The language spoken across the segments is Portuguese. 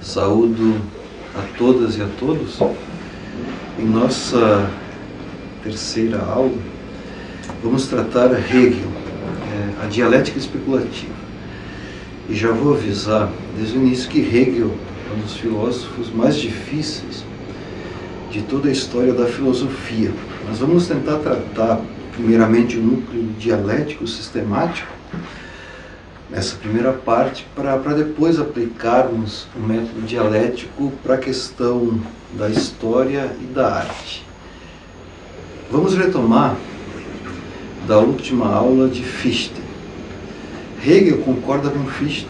Saúdo a todas e a todos. Em nossa terceira aula, vamos tratar Hegel, a dialética especulativa. E já vou avisar desde o início que Hegel é um dos filósofos mais difíceis de toda a história da filosofia. Nós vamos tentar tratar primeiramente o núcleo dialético sistemático nessa primeira parte, para depois aplicarmos o método dialético para a questão da história e da arte. Vamos retomar da última aula de Fichte. Hegel concorda com Fichte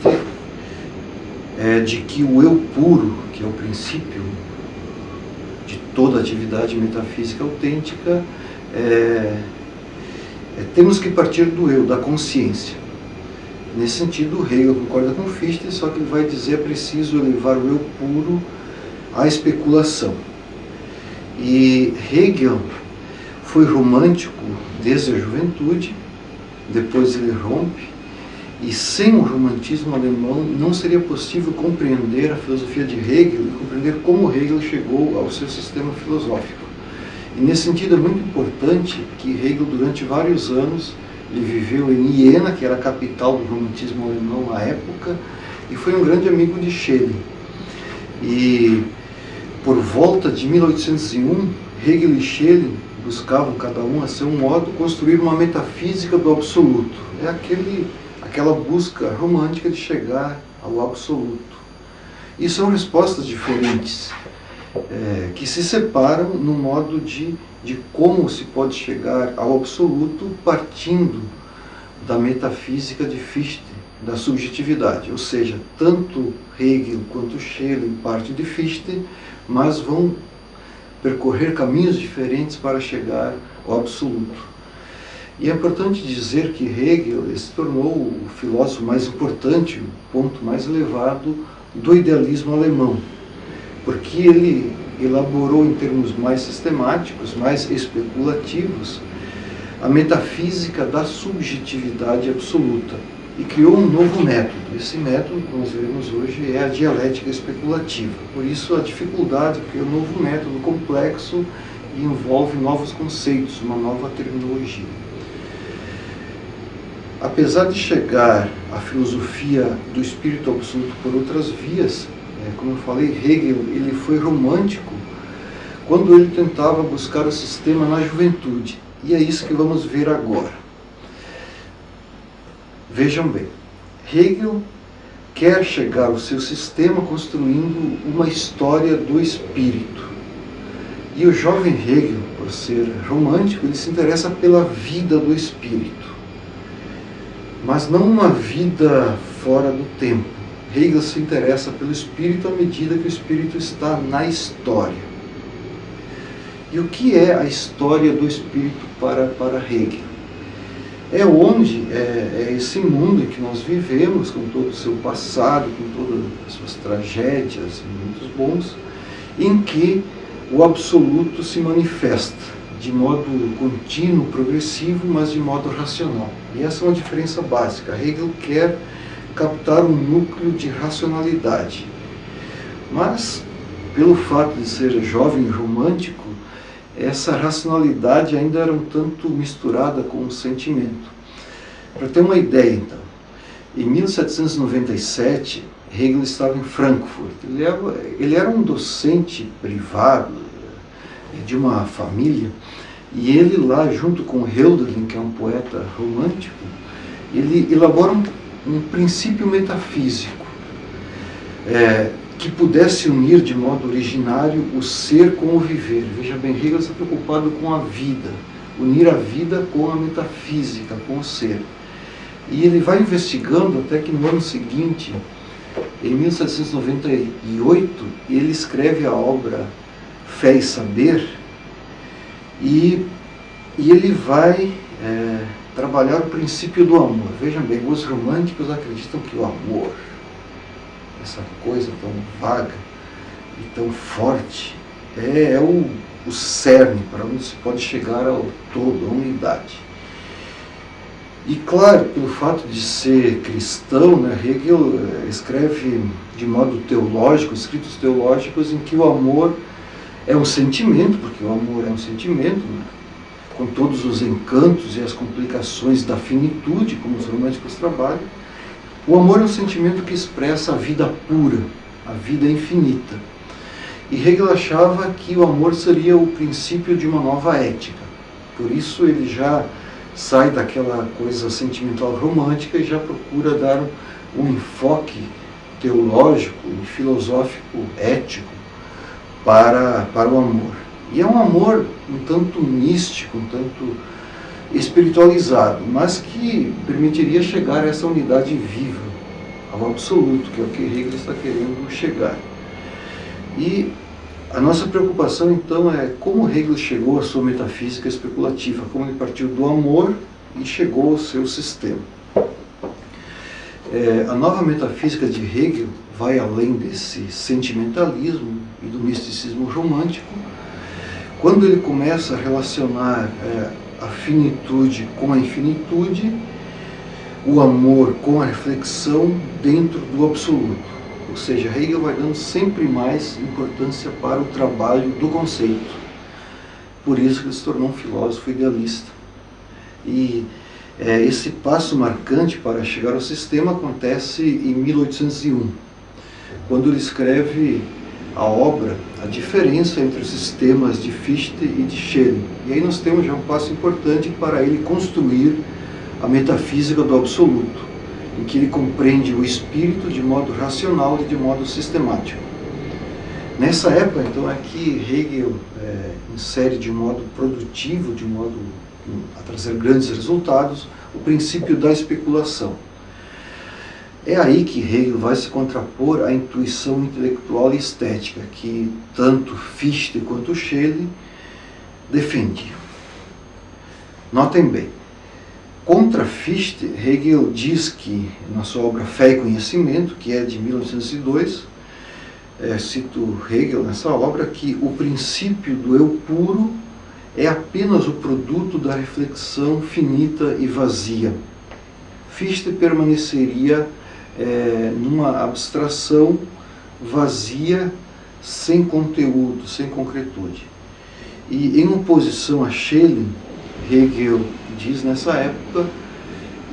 de que o eu puro, que é o princípio de toda atividade metafísica autêntica, temos que partir do eu, da consciência. Nesse sentido, Hegel concorda com Fichte, só que ele vai dizer que é preciso elevar o eu puro à especulação. E Hegel foi romântico desde a juventude, depois ele rompe, e sem o romantismo alemão não seria possível compreender a filosofia de Hegel e compreender como Hegel chegou ao seu sistema filosófico. E nesse sentido é muito importante que Hegel, durante vários anos, ele viveu em Iena, que era a capital do romantismo alemão à época, e foi um grande amigo de Schelling. E por volta de 1801, Hegel e Schelling buscavam, cada um a seu modo, construir uma metafísica do absoluto. É aquela busca romântica de chegar ao absoluto. E são respostas diferentes, que se separam no modo de como se pode chegar ao absoluto partindo da metafísica de Fichte, da subjetividade. Ou seja, tanto Hegel quanto Schelling partem de Fichte, mas vão percorrer caminhos diferentes para chegar ao absoluto. E é importante dizer que Hegel se tornou o filósofo mais importante, o ponto mais elevado do idealismo alemão, porque ele elaborou em termos mais sistemáticos, mais especulativos, a metafísica da subjetividade absoluta e criou um novo método. Esse método que nós veremos hoje é a dialética especulativa. Por isso a dificuldade, porque é um novo método complexo e envolve novos conceitos, uma nova terminologia. Apesar de chegar à filosofia do espírito absoluto por outras vias, como eu falei, Hegel ele foi romântico quando ele tentava buscar o sistema na juventude. E é isso que vamos ver agora. Vejam bem, Hegel quer chegar ao seu sistema construindo uma história do espírito. E o jovem Hegel, por ser romântico, ele se interessa pela vida do espírito, mas não uma vida fora do tempo. Hegel se interessa pelo espírito à medida que o espírito está na história. E o que é a história do espírito para Hegel? É onde é esse mundo em que nós vivemos, com todo o seu passado, com todas as suas tragédias e muitos bons, em que o absoluto se manifesta de modo contínuo, progressivo, mas de modo racional. E essa é uma diferença básica. Hegel quer captar um núcleo de racionalidade. Mas, pelo fato de ser jovem e romântico, essa racionalidade ainda era um tanto misturada com o sentimento. Para ter uma ideia, então, em 1797, Hegel estava em Frankfurt. Ele era um docente privado de uma família, e ele lá, junto com Hölderlin, que é um poeta romântico, ele elabora um princípio metafísico que pudesse unir de modo originário o ser com o viver. Veja bem, Hegel está preocupado com a vida, unir a vida com a metafísica, com o ser. E ele vai investigando até que no ano seguinte, em 1798, ele escreve a obra Fé e Saber, e ele vai trabalhar o princípio do amor. Vejam bem, os românticos acreditam que o amor, essa coisa tão vaga e tão forte, é o cerne para onde se pode chegar ao todo, à unidade. E claro, pelo fato de ser cristão, né, Hegel escreve de modo teológico, escritos teológicos em que o amor é um sentimento, porque o amor é um sentimento, né, com todos os encantos e as complicações da finitude, como os românticos trabalham. O amor é um sentimento que expressa a vida pura, a vida infinita. E Hegel achava que o amor seria o princípio de uma nova ética. Por isso ele já sai daquela coisa sentimental romântica e já procura dar um enfoque teológico e filosófico ético para o amor. E é um amor um tanto místico, um tanto espiritualizado, mas que permitiria chegar a essa unidade viva, ao absoluto, que é o que Hegel está querendo chegar. E a nossa preocupação, então, é como Hegel chegou à sua metafísica especulativa, como ele partiu do amor e chegou ao seu sistema. A nova metafísica de Hegel vai além desse sentimentalismo e do misticismo romântico, quando ele começa a relacionar a finitude com a infinitude, o amor com a reflexão dentro do absoluto. Ou seja, Hegel vai dando sempre mais importância para o trabalho do conceito. Por isso que ele se tornou um filósofo idealista. E esse passo marcante para chegar ao sistema acontece em 1801, quando ele escreve a obra A Diferença entre os Sistemas de Fichte e de Schelling. E aí nós temos já um passo importante para ele construir a metafísica do absoluto, em que ele compreende o espírito de modo racional e de modo sistemático. Nessa época, então, é que Hegel insere de modo produtivo, de modo a trazer grandes resultados, o princípio da especulação. É aí que Hegel vai se contrapor à intuição intelectual e estética, que tanto Fichte quanto Schelling defendiam. Notem bem, contra Fichte, Hegel diz que, na sua obra Fé e Conhecimento, que é de 1902, cito Hegel nessa obra, que o princípio do eu puro é apenas o produto da reflexão finita e vazia. Fichte permaneceria numa abstração vazia, sem conteúdo, sem concretude. E em oposição a Schelling, Hegel diz nessa época,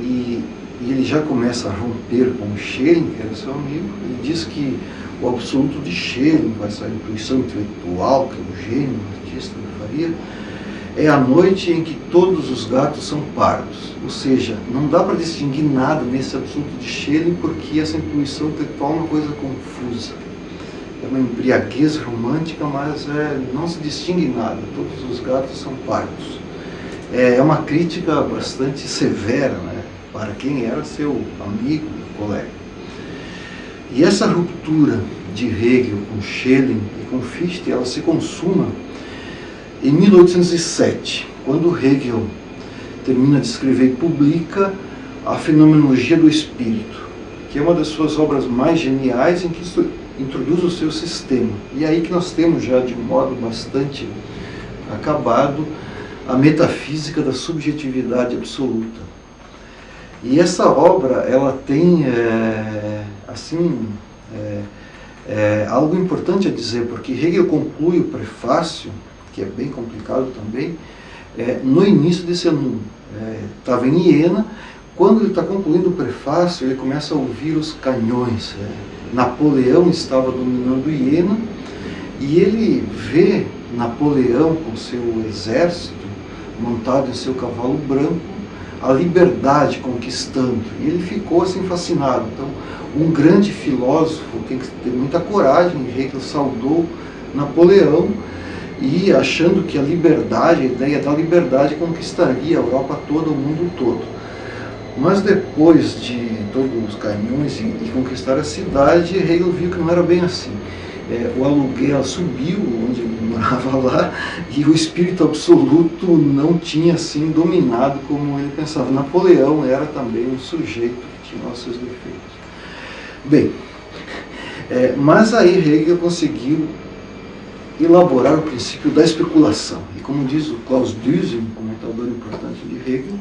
e ele já começa a romper com Schelling, que era seu amigo, ele diz que o absoluto de Schelling, com essa intuição intelectual, que é o gênio, o artista que faria, é a noite em que todos os gatos são pardos. Ou seja, não dá para distinguir nada nesse absoluto de Schelling, porque essa intuição intelectual é uma coisa confusa. É uma embriaguez romântica, mas não se distingue nada, todos os gatos são pardos. É uma crítica bastante severa, né, para quem era seu amigo e colega. E essa ruptura de Hegel com Schelling e com Fichte, ela se consuma em 1807, quando Hegel termina de escrever e publica a Fenomenologia do Espírito, que é uma das suas obras mais geniais, em que introduz o seu sistema. E é aí que nós temos já de um modo bastante acabado a metafísica da subjetividade absoluta. E essa obra, ela tem algo importante a dizer, porque Hegel conclui o prefácio, que é bem complicado também, no início desse ano. Estava em Iena, quando ele está concluindo o prefácio, ele começa a ouvir os canhões. Napoleão estava dominando Iena, e ele vê Napoleão com seu exército, montado em seu cavalo branco, a liberdade conquistando. E ele ficou assim fascinado. Então, um grande filósofo tem que ter muita coragem. Hegel saudou Napoleão, e achando que a liberdade, a ideia da liberdade conquistaria a Europa toda, o mundo todo. Mas depois de todos os canhões e conquistar a cidade, Hegel viu que não era bem assim. O aluguel subiu, onde ele morava lá, e o espírito absoluto não tinha assim dominado como ele pensava. Napoleão era também um sujeito que tinha os seus defeitos. Bem, mas aí Hegel conseguiu elaborar o princípio da especulação. E como diz o Klaus Düsen, um comentador importante de Hegel,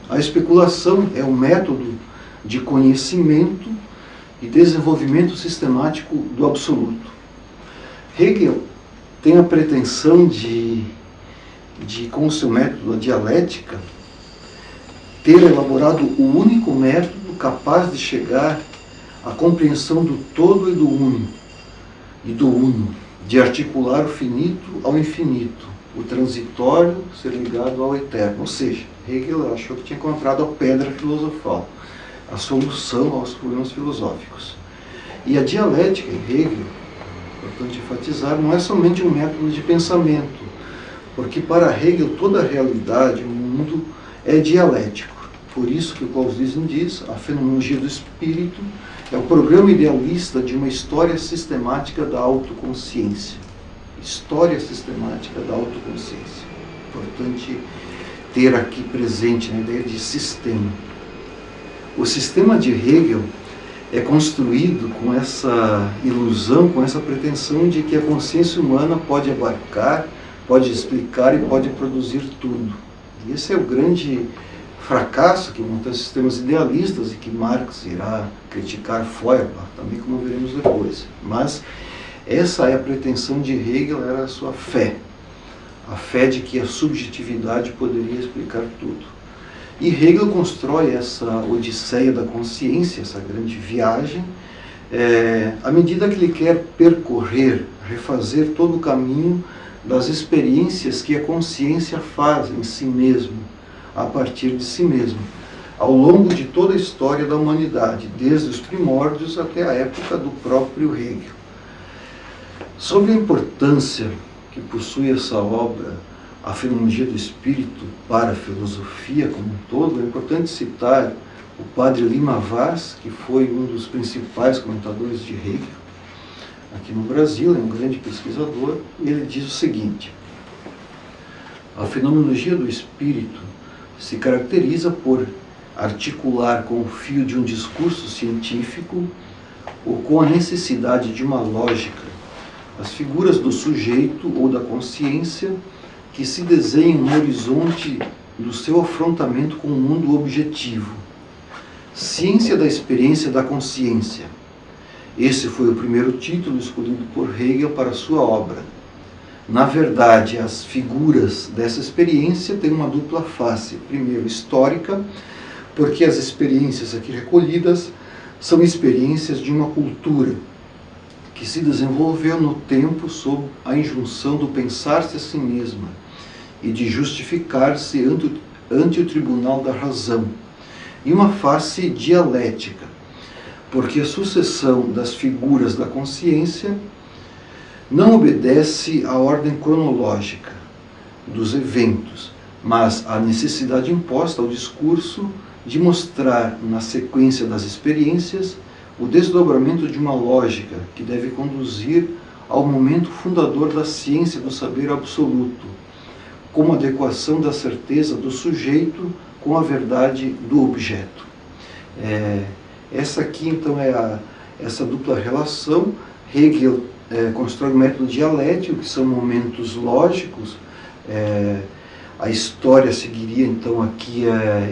A especulação é um método de conhecimento e desenvolvimento sistemático do absoluto. Hegel tem a pretensão de com o seu método, a dialética, ter elaborado o único método capaz de chegar à compreensão do todo e do uno, de articular o finito ao infinito, o transitório ser ligado ao eterno. Ou seja, Hegel achou que tinha encontrado a pedra filosofal, a solução aos problemas filosóficos. E a dialética em Hegel, importante enfatizar, não é somente um método de pensamento, porque para Hegel toda a realidade, o mundo, é dialético. Por isso que o Clausewitz diz, a fenomenologia do espírito é o programa idealista de uma história sistemática da autoconsciência. História sistemática da autoconsciência. Importante ter aqui presente a ideia de sistema. O sistema de Hegel é construído com essa ilusão, com essa pretensão de que a consciência humana pode abarcar, pode explicar e pode produzir tudo. E esse é o grande fracasso que muitos sistemas idealistas e que Marx irá criticar Feuerbach, também como veremos depois. Mas essa é a pretensão de Hegel, era a sua fé. A fé de que a subjetividade poderia explicar tudo. E Hegel constrói essa odisseia da consciência, essa grande viagem, à medida que ele quer percorrer, refazer todo o caminho das experiências que a consciência faz em si mesmo, a partir de si mesmo, ao longo de toda a história da humanidade, desde os primórdios até a época do próprio Hegel. Sobre a importância que possui essa obra, a fenomenologia do espírito, para a filosofia como um todo, é importante citar o padre Lima Vaz, que foi um dos principais comentadores de Hegel aqui no Brasil, é um grande pesquisador, e ele diz o seguinte: a fenomenologia do espírito se caracteriza por articular com o fio de um discurso científico ou com a necessidade de uma lógica as figuras do sujeito ou da consciência que se desenham no horizonte do seu afrontamento com o mundo objetivo. Ciência da experiência da consciência. Esse foi o primeiro título escolhido por Hegel para sua obra. Na verdade, as figuras dessa experiência têm uma dupla face. Primeiro, histórica, porque as experiências aqui recolhidas são experiências de uma cultura que se desenvolveu no tempo sob a injunção do pensar-se a si mesma e de justificar-se ante o tribunal da razão. E uma face dialética, porque a sucessão das figuras da consciência não obedece à ordem cronológica dos eventos, mas à necessidade imposta ao discurso de mostrar, na sequência das experiências, o desdobramento de uma lógica que deve conduzir ao momento fundador da ciência do saber absoluto, como adequação da certeza do sujeito com a verdade do objeto. Essa aqui, então, é essa dupla relação. Hegel constrói um método dialético, que são momentos lógicos. A história seguiria, então, aqui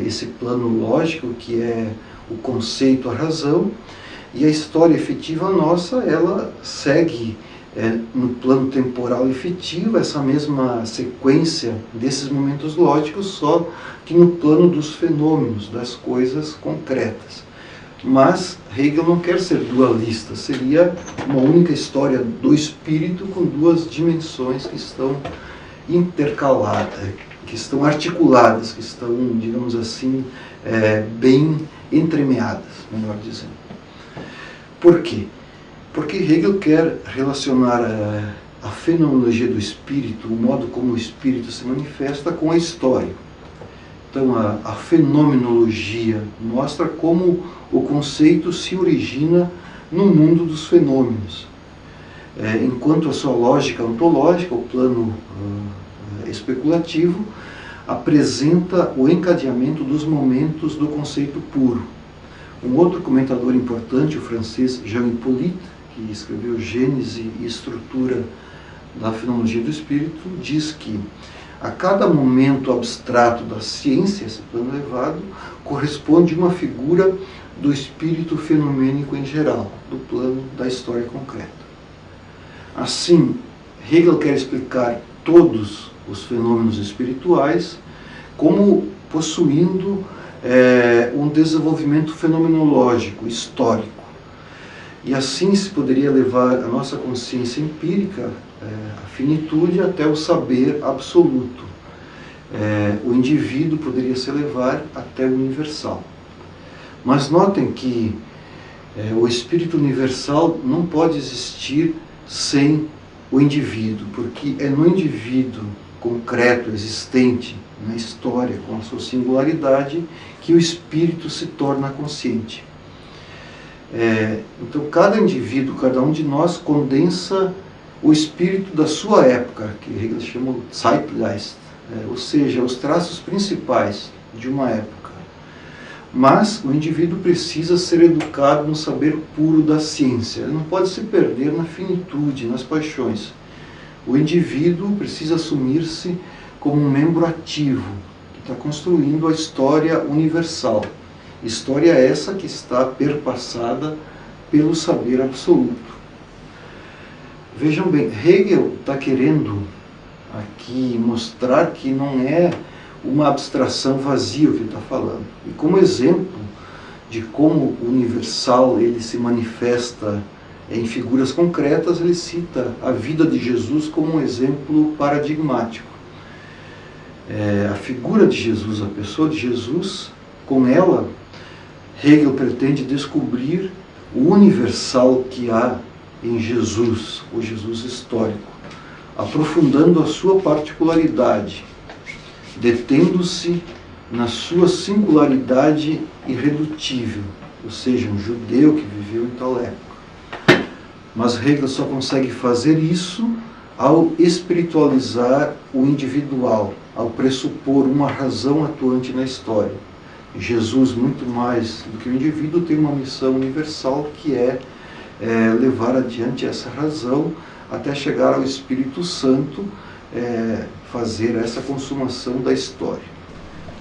esse plano lógico, que é o conceito, a razão, e a história efetiva nossa, ela segue no plano temporal efetivo, essa mesma sequência desses momentos lógicos, só que no plano dos fenômenos, das coisas concretas. Mas Hegel não quer ser dualista, seria uma única história do espírito com duas dimensões que estão intercaladas, que estão articuladas, que estão, digamos assim, bem entremeadas, melhor dizendo. Por quê? Porque Hegel quer relacionar a fenomenologia do espírito, o modo como o espírito se manifesta, com a história. Então, a fenomenologia mostra como o conceito se origina no mundo dos fenômenos. Enquanto a sua lógica ontológica, o plano especulativo, apresenta o encadeamento dos momentos do conceito puro. Um outro comentador importante, o francês Jean Hippolyte, que escreveu Gênese e Estrutura da Fenomenologia do Espírito, diz que a cada momento abstrato da ciência, esse plano elevado, corresponde uma figura do espírito fenomênico em geral, do plano da história concreta. Assim, Hegel quer explicar todos os fenômenos espirituais como possuindo um desenvolvimento fenomenológico, histórico. E assim se poderia levar a nossa consciência empírica, a finitude, até o saber absoluto. O indivíduo poderia se elevar até o universal. Mas notem que o espírito universal não pode existir sem o indivíduo, porque é no indivíduo concreto, existente na história, com a sua singularidade, que o espírito se torna consciente. Então, cada indivíduo, cada um de nós, condensa o espírito da sua época, que Hegel chama de Zeitgeist, ou seja, os traços principais de uma época. Mas o indivíduo precisa ser educado no saber puro da ciência. Ele não pode se perder na finitude, nas paixões. O indivíduo precisa assumir-se como um membro ativo, que está construindo a história universal. História essa que está perpassada pelo saber absoluto. Vejam bem, Hegel está querendo aqui mostrar que não é uma abstração vazia o que ele está falando. E como exemplo de como o universal ele se manifesta em figuras concretas, ele cita a vida de Jesus como um exemplo paradigmático. A figura de Jesus, a pessoa de Jesus, com ela, Hegel pretende descobrir o universal que há em Jesus, o Jesus histórico, aprofundando a sua particularidade, detendo-se na sua singularidade irredutível, ou seja, um judeu que viveu em tal época. Mas Hegel só consegue fazer isso ao espiritualizar o individual, ao pressupor uma razão atuante na história. Jesus, muito mais do que o indivíduo, tem uma missão universal que é levar adiante essa razão até chegar ao Espírito Santo, fazer essa consumação da história.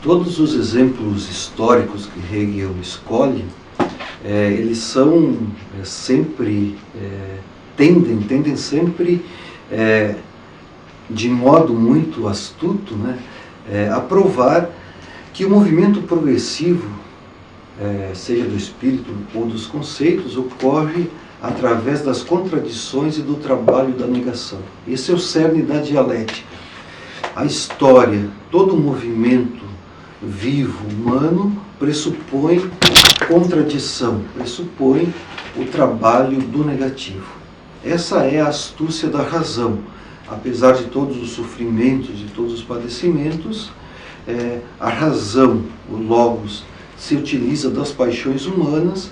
Todos os exemplos históricos que Hegel escolhe, eles são sempre, tendem sempre, de modo muito astuto, né, a provar que o movimento progressivo, seja do espírito ou dos conceitos, ocorre através das contradições e do trabalho da negação. Esse é o cerne da dialética. A história, todo movimento vivo, humano, pressupõe contradição, pressupõe o trabalho do negativo. Essa é a astúcia da razão. Apesar de todos os sofrimentos, de todos os padecimentos, a razão, o logos, se utiliza das paixões humanas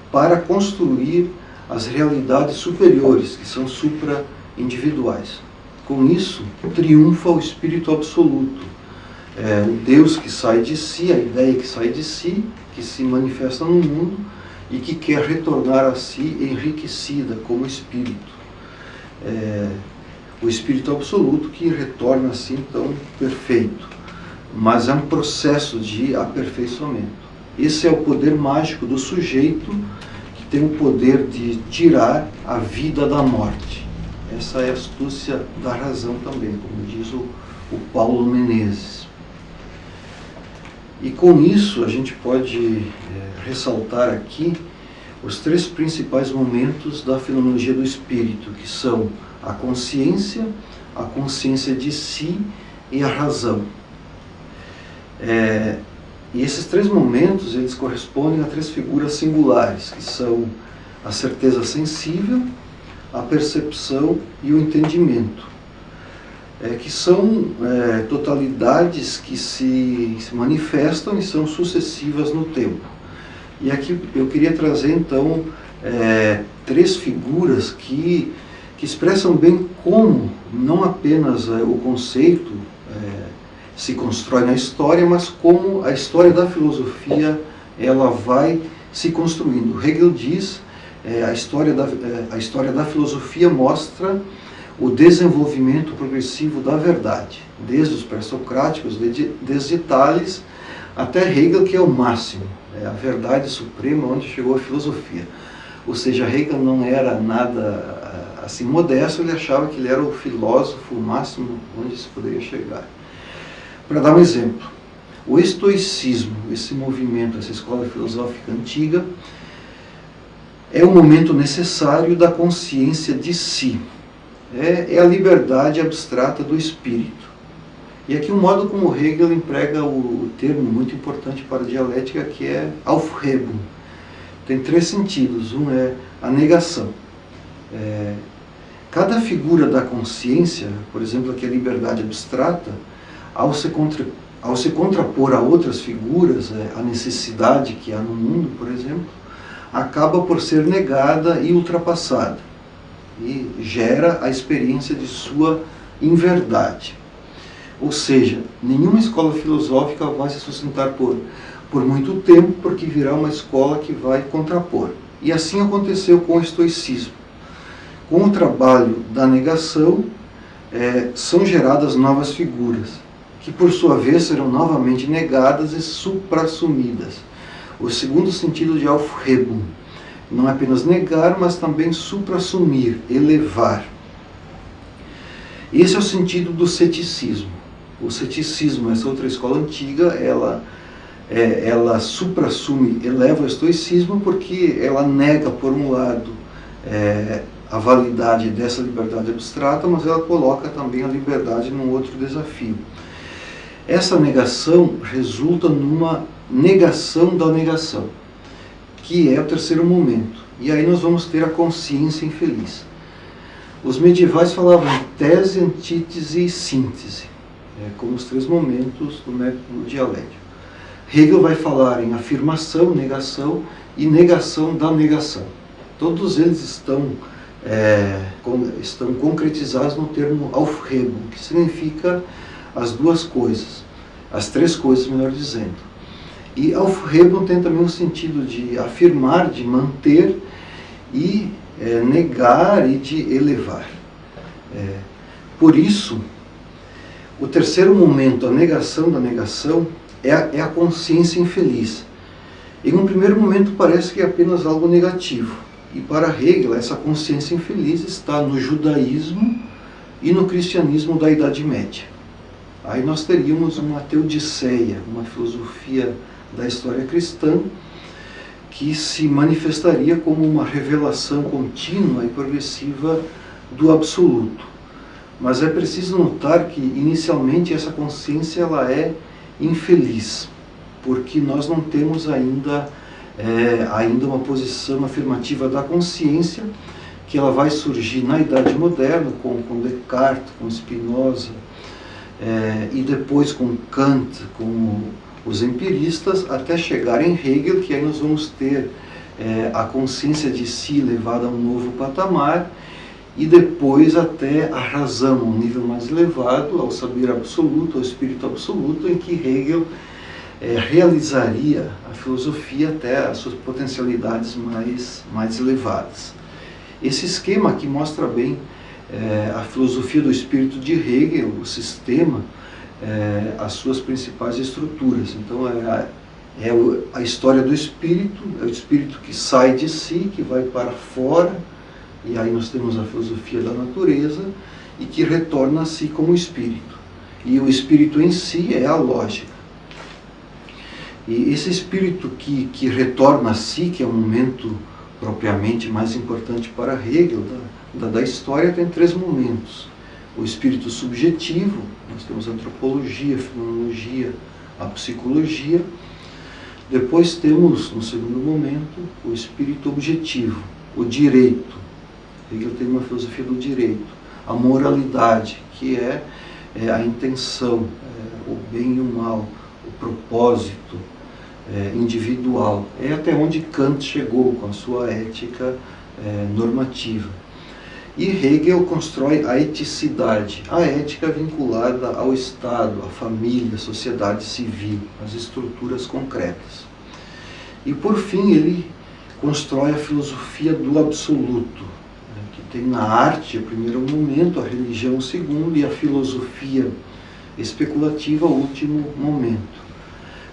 para construir as realidades superiores, que são supra-individuais. Com isso, triunfa o espírito absoluto, o Deus que sai de si, a ideia que sai de si, que se manifesta no mundo e que quer retornar a si enriquecida como espírito. O espírito absoluto que retorna assim então perfeito. Mas é um processo de aperfeiçoamento. Esse é o poder mágico do sujeito, que tem o poder de tirar a vida da morte. Essa é a astúcia da razão também, como diz o Paulo Menezes. E com isso a gente pode ressaltar aqui os três principais momentos da fenomenologia do espírito, que são a consciência de si e a razão. E esses três momentos, eles correspondem a três figuras singulares, que são a certeza sensível, a percepção e o entendimento, que são totalidades que se manifestam e são sucessivas no tempo. E aqui eu queria trazer então três figuras que expressam bem como não apenas o conceito se constrói na história, mas como a história da filosofia ela vai se construindo. Hegel diz a história da filosofia mostra o desenvolvimento progressivo da verdade, desde os pré-socráticos, desde Tales até Hegel, que é o máximo, é a verdade suprema onde chegou a filosofia. Ou seja, Hegel não era nada assim modesto, ele achava que ele era o filósofo máximo onde se poderia chegar. Para dar um exemplo, o estoicismo, esse movimento, essa escola filosófica antiga, é um momento necessário da consciência de si. É a liberdade abstrata do espírito. E aqui o modo como Hegel emprega o termo muito importante para a dialética, que é Aufhebung. Tem 3 sentidos. Um é a negação. Cada figura da consciência, por exemplo, aqui a liberdade abstrata, ao se contrapor a outras figuras, a necessidade que há no mundo, por exemplo, acaba por ser negada e ultrapassada. E gera a experiência de sua inverdade. Ou seja, nenhuma escola filosófica vai se sustentar por muito tempo, porque virá uma escola que vai contrapor. E assim aconteceu com o estoicismo. Com o trabalho da negação, são geradas novas figuras, que por sua vez serão novamente negadas e suprassumidas. O segundo sentido de Aufhebung. Não é apenas negar, mas também suprassumir, elevar. Esse é o sentido do ceticismo. O ceticismo, essa outra escola antiga, ela suprassume, eleva o estoicismo, porque ela nega, por um lado, a validade dessa liberdade abstrata, mas ela coloca também a liberdade num outro desafio. Essa negação resulta numa negação da negação, que é o terceiro momento. E aí nós vamos ter a consciência infeliz. Os medievais falavam em tese, antítese e síntese, como os 3 momentos do método dialético. Hegel vai falar em afirmação, negação e negação da negação. Todos eles estão concretizados no termo Aufhebung, que significa as 2 coisas, as 3 coisas, melhor dizendo. E Aufhebung tem também o sentido de afirmar, de manter, e negar e de elevar. Por isso, o terceiro momento, a negação da negação, é a consciência infeliz. Em um primeiro momento parece que é apenas algo negativo. E para Hegel, essa consciência infeliz está no judaísmo e no cristianismo da Idade Média. Aí nós teríamos uma teodiceia, uma filosofia da história cristã, que se manifestaria como uma revelação contínua e progressiva do absoluto. Mas é preciso notar que, inicialmente, essa consciência ela é infeliz, porque nós não temos ainda uma posição afirmativa da consciência, que ela vai surgir na Idade Moderna, com Descartes, com Spinoza, e depois com Kant, com os empiristas, até chegar em Hegel, que aí nós vamos ter a consciência de si levada a um novo patamar, e depois até a razão, um nível mais elevado, ao saber absoluto, ao espírito absoluto, em que Hegel realizaria a filosofia até as suas potencialidades mais elevadas. Esse esquema aqui mostra bem a filosofia do espírito de Hegel, o sistema, as suas principais estruturas. Então é a história do espírito, é o espírito que sai de si, que vai para fora, e aí nós temos a filosofia da natureza, e que retorna a si como espírito. E o espírito em si é a lógica. E esse espírito que retorna a si, que é um momento propriamente mais importante para Hegel, da história, tem 3 momentos. O espírito subjetivo, nós temos a antropologia, a fenomenologia, a psicologia. Depois temos, no segundo momento, o espírito objetivo, o direito. Hegel tem uma filosofia do direito. A moralidade, que é a intenção, o bem e o mal, o propósito individual. É até onde Kant chegou com a sua ética normativa. E Hegel constrói a eticidade, a ética vinculada ao Estado, à família, à sociedade civil, às estruturas concretas. E por fim ele constrói a filosofia do absoluto, que tem na arte, o primeiro momento, a religião, o segundo, e a filosofia especulativa, o último momento.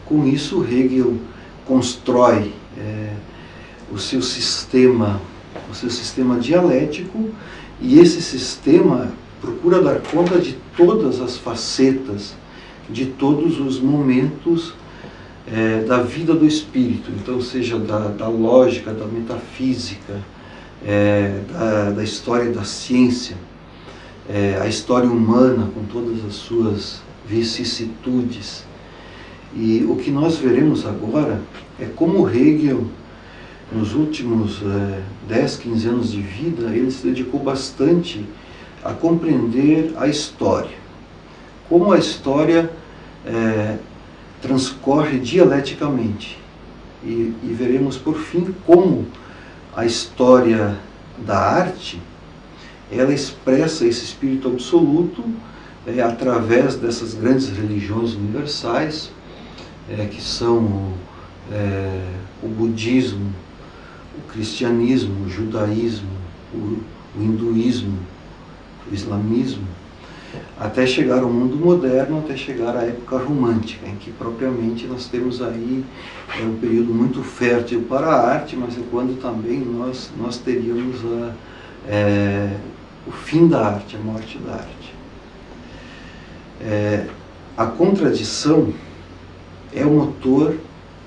Com isso, Hegel constrói o seu sistema dialético, e esse sistema procura dar conta de todas as facetas, de todos os momentos da vida do espírito, então seja da lógica, da metafísica, da história da ciência, a história humana com todas as suas vicissitudes. E o que nós veremos agora é como Hegel, nos últimos 10, 15 anos de vida, ele se dedicou bastante a compreender a história. Como a história transcorre dialeticamente. E veremos, por fim, como a história da arte, ela expressa esse espírito absoluto através dessas grandes religiões universais, que são o budismo, o cristianismo, o judaísmo, o hinduísmo, o islamismo, até chegar ao mundo moderno, até chegar à época romântica, em que propriamente nós temos aí um período muito fértil para a arte, mas é quando também nós teríamos o fim da arte, a morte da arte. A contradição é o motor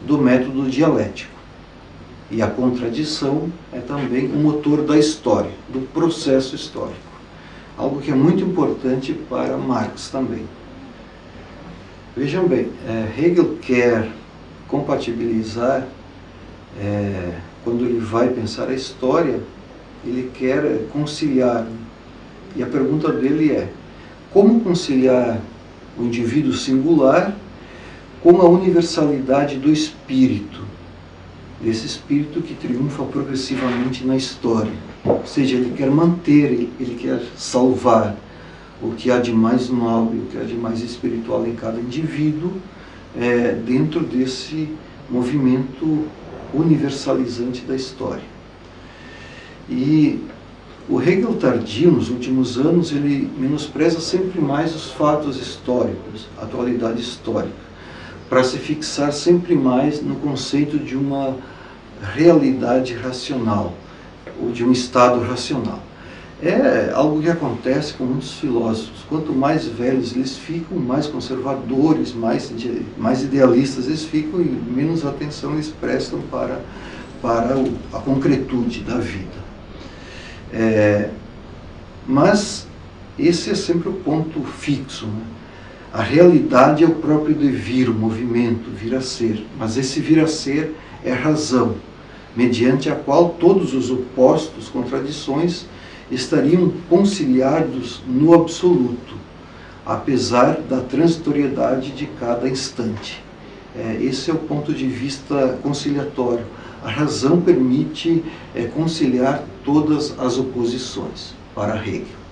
do método dialético, e a contradição é também o motor da história, do processo histórico. Algo que é muito importante para Marx também. Vejam bem, Hegel quer compatibilizar, quando ele vai pensar a história, ele quer conciliar, e a pergunta dele é: como conciliar o indivíduo singular com a universalidade do espírito, desse espírito que triunfa progressivamente na história? Ou seja, ele quer manter, ele quer salvar o que há de mais nobre, o que há de mais espiritual em cada indivíduo, dentro desse movimento universalizante da história. E o Hegel tardio, nos últimos anos, ele menospreza sempre mais os fatos históricos, a atualidade histórica, para se fixar sempre mais no conceito de uma realidade racional, ou de um estado racional. É algo que acontece com muitos filósofos. Quanto mais velhos eles ficam, mais conservadores, mais idealistas eles ficam, e menos atenção eles prestam para a concretude da vida. Mas esse é sempre o ponto fixo, né? A realidade é o próprio devir, o movimento, vir a ser. Mas esse vir a ser é a razão, mediante a qual todos os opostos, contradições, estariam conciliados no absoluto, apesar da transitoriedade de cada instante. Esse é o ponto de vista conciliatório. A razão permite conciliar todas as oposições para Hegel.